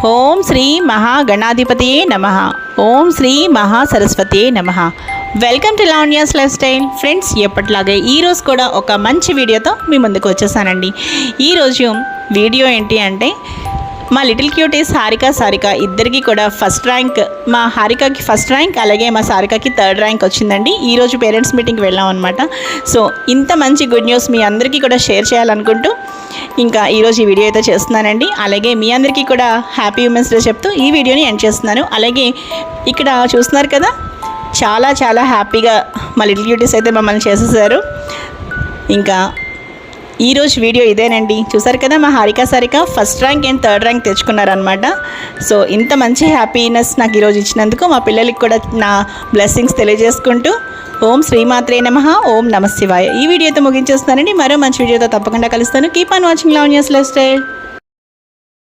ఓం శ్రీ మహాగణాధిపతియే నమః. ఓం శ్రీ మహాసరస్వతియే నమః. Welcome to Lavanya's life style. Friends, ఎప్పటిలాగే ఈరోజు కూడా ఒక మంచి వీడియోతో మీ ముందుకు వచ్చేసానండి. ఈరోజు వీడియో ఏంటి అంటే, మా లిటిల్ క్యూటీస్ సారిక ఇద్దరికి కూడా ఫస్ట్ ర్యాంక్, మా హారికకి ఫస్ట్ ర్యాంక్, అలాగే మా సారికకి థర్డ్ ర్యాంక్ వచ్చిందండి. ఈరోజు పేరెంట్స్ మీటింగ్కి వెళ్ళాం అనమాట. సో ఇంత మంచి గుడ్ న్యూస్ మీ అందరికీ కూడా షేర్ చేయాలనుకుంటూ ఇంకా ఈరోజు ఈ వీడియో అయితే చేస్తున్నానండి. అలాగే మీ అందరికీ కూడా హ్యాపీ ఉమెన్స్ డే చెప్తూ ఈ వీడియోని ఎండ్ చేస్తున్నాను. అలాగే ఇక్కడ చూస్తున్నారు కదా, చాలా చాలా హ్యాపీగా మా లిటిల్ క్యూటీస్ అయితే మమ్మల్ని చేసేసారు. ఇంకా ఈరోజు వీడియో ఇదేనండి. చూసారు కదా, మా Harika Sarika first rank and third rank తెచ్చుకున్నారనమాట. సో ఇంత మంచి హ్యాపీనెస్ నాకు ఈరోజు ఇచ్చినందుకు మా పిల్లలకి కూడా నా బ్లెస్సింగ్స్ తెలియజేసుకుంటూ ఓం శ్రీమాత్రే నమః, ఓం నమః శివాయ. ఈ వీడియోతో ముగించేస్తానండి. మరో మంచి వీడియోతో తప్పకుండా కలుస్తాను. Keep on watching Lavanya's life style.